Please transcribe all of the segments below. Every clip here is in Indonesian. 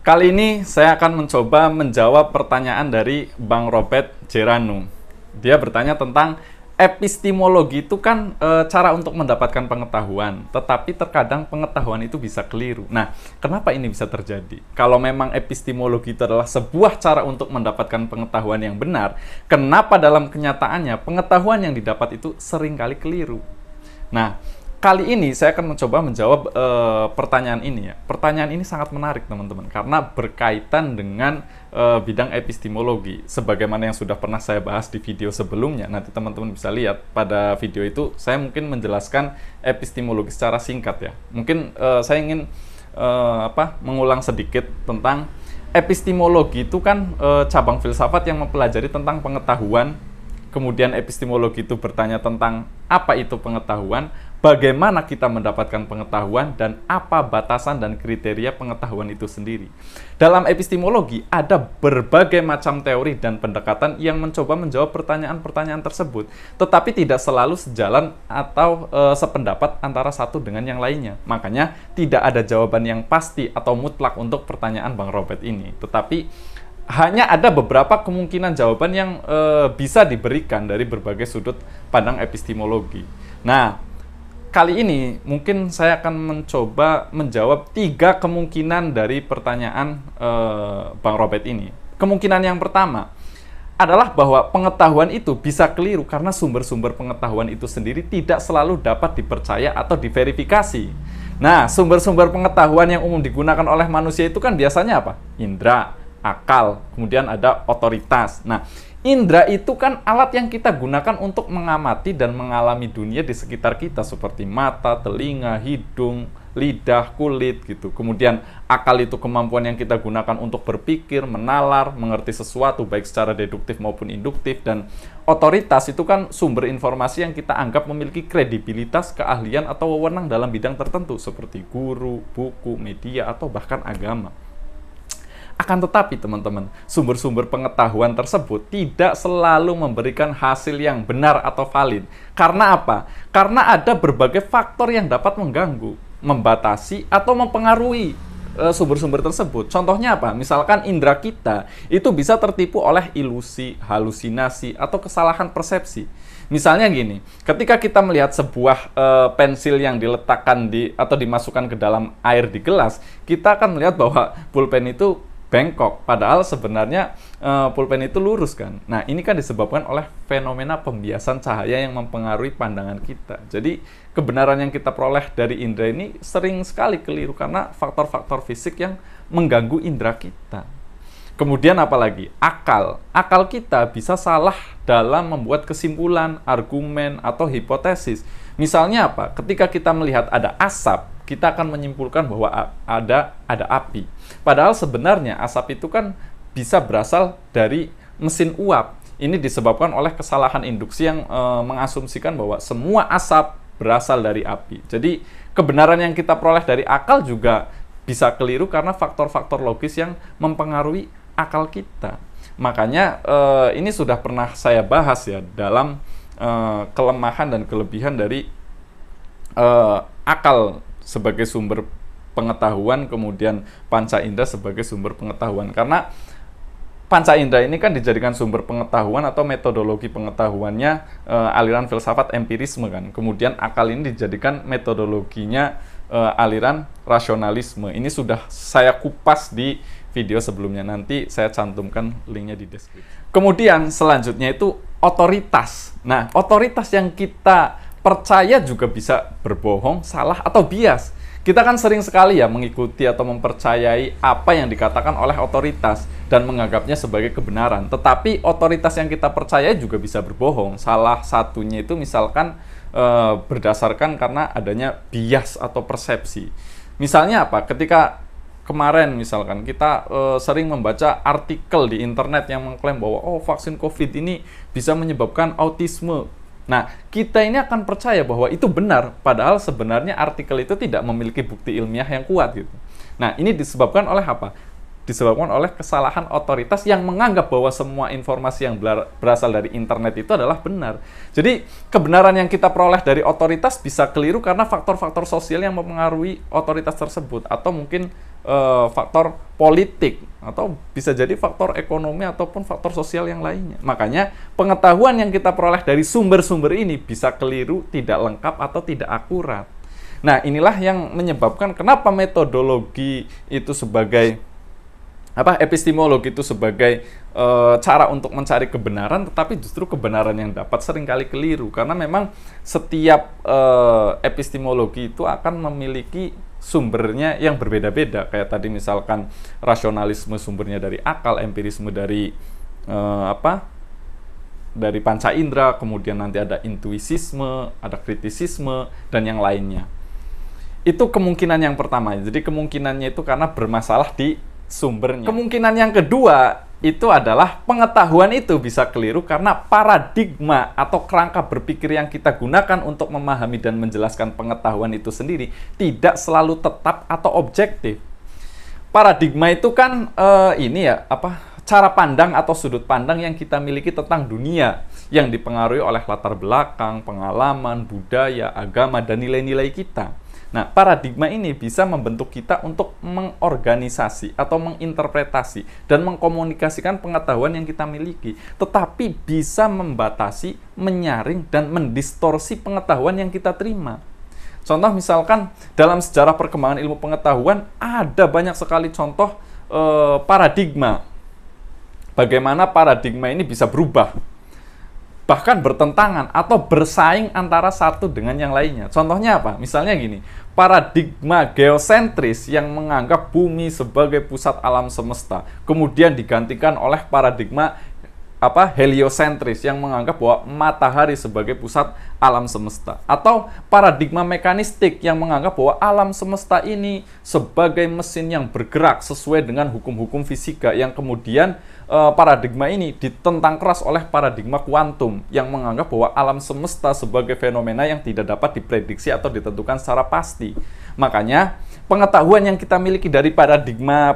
Kali ini saya akan mencoba menjawab pertanyaan dari Bang Robert Jeranu. Dia bertanya tentang epistemologi itu kan cara untuk mendapatkan pengetahuan, tetapi terkadang pengetahuan itu bisa keliru. Nah, kenapa ini bisa terjadi? Kalau memang epistemologi itu adalah sebuah cara untuk mendapatkan pengetahuan yang benar, kenapa dalam kenyataannya pengetahuan yang didapat itu seringkali keliru? Nah, kali ini saya akan mencoba menjawab pertanyaan ini ya. Pertanyaan ini sangat menarik teman-teman karena berkaitan dengan bidang epistemologi. Sebagaimana yang sudah pernah saya bahas di video sebelumnya. Nanti teman-teman bisa lihat pada video itu saya mungkin menjelaskan epistemologi secara singkat ya. Mungkin saya ingin mengulang sedikit tentang epistemologi itu kan cabang filsafat yang mempelajari tentang pengetahuan. Kemudian epistemologi itu bertanya tentang apa itu pengetahuan, bagaimana kita mendapatkan pengetahuan, dan apa batasan dan kriteria pengetahuan itu sendiri. Dalam epistemologi ada berbagai macam teori dan pendekatan yang mencoba menjawab pertanyaan-pertanyaan tersebut, tetapi tidak selalu sejalan atau sependapat antara satu dengan yang lainnya. Makanya tidak ada jawaban yang pasti atau mutlak untuk pertanyaan Bang Robert ini. Tetapi hanya ada beberapa kemungkinan jawaban yang bisa diberikan dari berbagai sudut pandang epistemologi. Nah, kali ini mungkin saya akan mencoba menjawab 3 kemungkinan dari pertanyaan Bang Robert ini. Kemungkinan yang pertama adalah bahwa pengetahuan itu bisa keliru karena sumber-sumber pengetahuan itu sendiri tidak selalu dapat dipercaya atau diverifikasi. Nah, sumber-sumber pengetahuan yang umum digunakan oleh manusia itu kan biasanya apa? Indra, akal, kemudian ada otoritas. Nah, indra itu kan alat yang kita gunakan untuk mengamati dan mengalami dunia di sekitar kita seperti mata, telinga, hidung, lidah, kulit gitu. Kemudian akal itu kemampuan yang kita gunakan untuk berpikir, menalar, mengerti sesuatu baik secara deduktif maupun induktif, dan otoritas itu kan sumber informasi yang kita anggap memiliki kredibilitas, keahlian atau wewenang dalam bidang tertentu seperti guru, buku, media atau bahkan agama. Akan tetapi teman-teman, sumber-sumber pengetahuan tersebut tidak selalu memberikan hasil yang benar atau valid. Karena apa? Karena ada berbagai faktor yang dapat mengganggu, membatasi, atau mempengaruhi sumber-sumber tersebut. Contohnya apa? Misalkan indera kita itu bisa tertipu oleh ilusi, halusinasi, atau kesalahan persepsi. Misalnya gini, ketika kita melihat sebuah pensil yang diletakkan atau dimasukkan ke dalam air di gelas, kita akan melihat bahwa pulpen itu bengkok, padahal sebenarnya pulpen itu lurus kan. Nah, ini kan disebabkan oleh fenomena pembiasan cahaya yang mempengaruhi pandangan kita. Jadi, kebenaran yang kita peroleh dari indera ini sering sekali keliru karena faktor-faktor fisik yang mengganggu indera kita. Kemudian apalagi? Akal. Akal kita bisa salah dalam membuat kesimpulan, argumen, atau hipotesis. Misalnya apa? Ketika kita melihat ada asap, kita akan menyimpulkan bahwa ada api. Padahal sebenarnya asap itu kan bisa berasal dari mesin uap. Ini disebabkan oleh kesalahan induksi yang mengasumsikan bahwa semua asap berasal dari api. Jadi kebenaran yang kita peroleh dari akal juga bisa keliru karena faktor-faktor logis yang mempengaruhi akal kita. Makanya ini sudah pernah saya bahas ya dalam kelemahan dan kelebihan dari akal sebagai sumber pengetahuan, kemudian panca indera sebagai sumber pengetahuan. Karena panca indera ini kan dijadikan sumber pengetahuan atau metodologi pengetahuannya aliran filsafat empirisme kan. Kemudian akal ini dijadikan metodologinya aliran rasionalisme. Ini sudah saya kupas di video sebelumnya, nanti saya cantumkan linknya di deskripsi. Kemudian selanjutnya itu otoritas. Nah, otoritas yang kita percaya juga bisa berbohong, salah, atau bias. Kita kan sering sekali ya mengikuti atau mempercayai apa yang dikatakan oleh otoritas dan menganggapnya sebagai kebenaran. Tetapi otoritas yang kita percaya juga bisa berbohong. Salah satunya itu misalkan berdasarkan karena adanya bias atau persepsi. Misalnya apa? Ketika kemarin misalkan kita sering membaca artikel di internet yang mengklaim bahwa vaksin COVID ini bisa menyebabkan autisme. Nah, kita ini akan percaya bahwa itu benar, padahal sebenarnya artikel itu tidak memiliki bukti ilmiah yang kuat gitu. Nah, ini disebabkan oleh apa? disebabkan oleh kesalahan otoritas yang menganggap bahwa semua informasi yang berasal dari internet itu adalah benar. Jadi kebenaran yang kita peroleh dari otoritas bisa keliru karena faktor-faktor sosial yang mempengaruhi otoritas tersebut, atau mungkin faktor politik, atau bisa jadi faktor ekonomi ataupun faktor sosial yang lainnya. Makanya pengetahuan yang kita peroleh dari sumber-sumber ini bisa keliru, tidak lengkap, atau tidak akurat. Nah, inilah yang menyebabkan kenapa metodologi itu sebagai epistemologi itu sebagai cara untuk mencari kebenaran, tetapi justru kebenaran yang dapat seringkali keliru, karena memang setiap epistemologi itu akan memiliki sumbernya yang berbeda-beda. Kayak tadi misalkan rasionalisme sumbernya dari akal, empirisme dari dari panca indera, kemudian nanti ada intuisisme, ada kritisisme, dan yang lainnya. Itu kemungkinan yang pertama. Jadi kemungkinannya itu karena bermasalah di sumbernya. Kemungkinan yang kedua itu adalah pengetahuan itu bisa keliru karena paradigma atau kerangka berpikir yang kita gunakan untuk memahami dan menjelaskan pengetahuan itu sendiri tidak selalu tetap atau objektif. Paradigma itu kan cara pandang atau sudut pandang yang kita miliki tentang dunia yang dipengaruhi oleh latar belakang, pengalaman, budaya, agama, dan nilai-nilai kita. Nah, paradigma ini bisa membentuk kita untuk mengorganisasi atau menginterpretasi dan mengkomunikasikan pengetahuan yang kita miliki, tetapi bisa membatasi, menyaring, dan mendistorsi pengetahuan yang kita terima. Contoh misalkan dalam sejarah perkembangan ilmu pengetahuan ada banyak sekali contoh paradigma. Bagaimana paradigma ini bisa berubah, bahkan bertentangan atau bersaing antara satu dengan yang lainnya. Contohnya apa? Misalnya gini, paradigma geosentris yang menganggap bumi sebagai pusat alam semesta, kemudian digantikan oleh paradigma heliosentris yang menganggap bahwa matahari sebagai pusat alam semesta, atau paradigma mekanistik yang menganggap bahwa alam semesta ini sebagai mesin yang bergerak sesuai dengan hukum-hukum fisika, yang kemudian paradigma ini ditentang keras oleh paradigma kuantum yang menganggap bahwa alam semesta sebagai fenomena yang tidak dapat diprediksi atau ditentukan secara pasti. Makanya pengetahuan yang kita miliki dari paradigma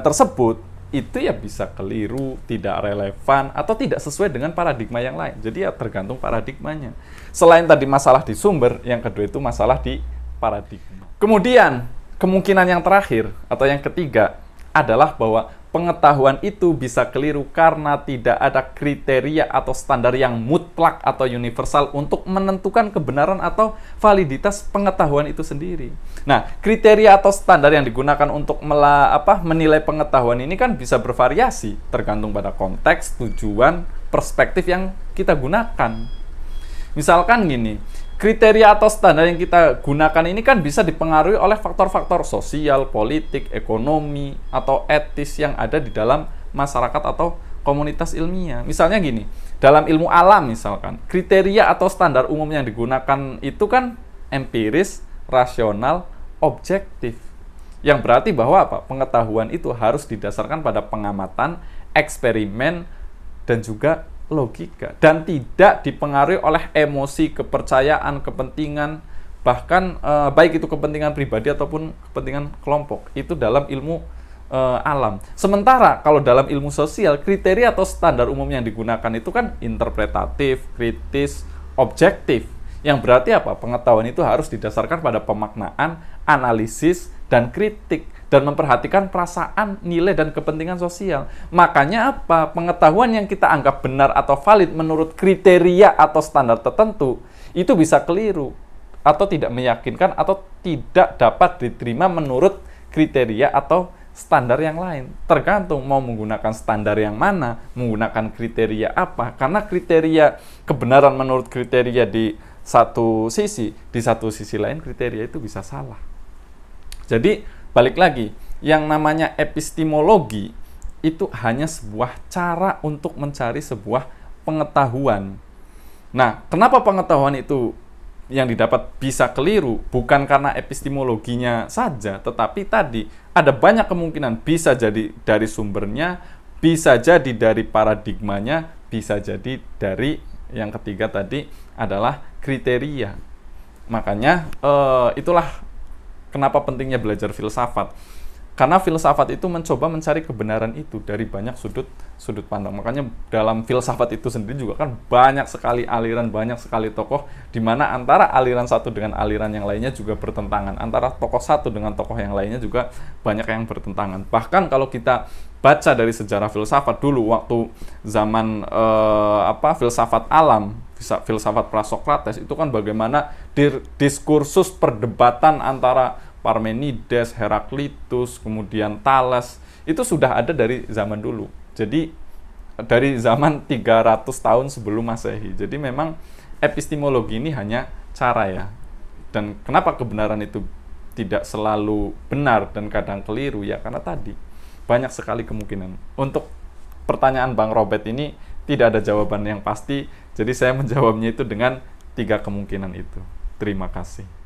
tersebut itu ya bisa keliru, tidak relevan, atau tidak sesuai dengan paradigma yang lain. Jadi ya tergantung paradigmanya. Selain tadi masalah di sumber, yang kedua itu masalah di paradigma. Kemudian, kemungkinan yang terakhir atau yang ketiga adalah bahwa pengetahuan itu bisa keliru karena tidak ada kriteria atau standar yang mutlak atau universal untuk menentukan kebenaran atau validitas pengetahuan itu sendiri. Nah, kriteria atau standar yang digunakan untuk menilai pengetahuan ini kan bisa bervariasi tergantung pada konteks, tujuan, perspektif yang kita gunakan. Misalkan gini, kriteria atau standar yang kita gunakan ini kan bisa dipengaruhi oleh faktor-faktor sosial, politik, ekonomi, atau etis yang ada di dalam masyarakat atau komunitas ilmiah. Misalnya gini, dalam ilmu alam misalkan, kriteria atau standar umum yang digunakan itu kan empiris, rasional, objektif. Yang berarti bahwa pengetahuan itu harus didasarkan pada pengamatan, eksperimen, dan juga logika, dan tidak dipengaruhi oleh emosi, kepercayaan, kepentingan, bahkan baik itu kepentingan pribadi ataupun kepentingan kelompok. Itu dalam ilmu alam. Sementara kalau dalam ilmu sosial, kriteria atau standar umum yang digunakan itu kan interpretatif, kritis, objektif. Yang berarti pengetahuan itu harus didasarkan pada pemaknaan, analisis, dan kritik, dan memperhatikan perasaan, nilai, dan kepentingan sosial. Makanya pengetahuan yang kita anggap benar atau valid menurut kriteria atau standar tertentu itu bisa keliru atau tidak meyakinkan atau tidak dapat diterima menurut kriteria atau standar yang lain. Tergantung mau menggunakan standar yang mana, menggunakan kriteria apa. Karena kriteria kebenaran menurut kriteria di satu sisi lain kriteria itu bisa salah. Jadi balik lagi, yang namanya epistemologi itu hanya sebuah cara untuk mencari sebuah pengetahuan. Nah, kenapa pengetahuan itu yang didapat bisa keliru? Bukan karena epistemologinya saja, tetapi tadi ada banyak kemungkinan. Bisa jadi dari sumbernya, bisa jadi dari paradigmanya, bisa jadi dari yang ketiga tadi adalah kriteria. Makanya itulah kenapa pentingnya belajar filsafat. Karena filsafat itu mencoba mencari kebenaran itu dari banyak sudut pandang. Makanya dalam filsafat itu sendiri juga kan banyak sekali aliran, banyak sekali tokoh, di mana antara aliran satu dengan aliran yang lainnya juga bertentangan. Antara tokoh satu dengan tokoh yang lainnya juga banyak yang bertentangan. Bahkan kalau kita baca dari sejarah filsafat dulu, waktu zaman filsafat alam, filsafat Prasokrates, itu kan bagaimana diskursus perdebatan antara Parmenides, Heraklitus, kemudian Thales, itu sudah ada dari zaman dulu. Jadi dari zaman 300 tahun sebelum Masehi. Jadi memang epistemologi ini hanya cara ya. Dan kenapa kebenaran itu tidak selalu benar dan kadang keliru ya, karena tadi banyak sekali kemungkinan. Untuk pertanyaan Bang Robert ini tidak ada jawaban yang pasti, jadi saya menjawabnya itu dengan 3 kemungkinan itu. Terima kasih.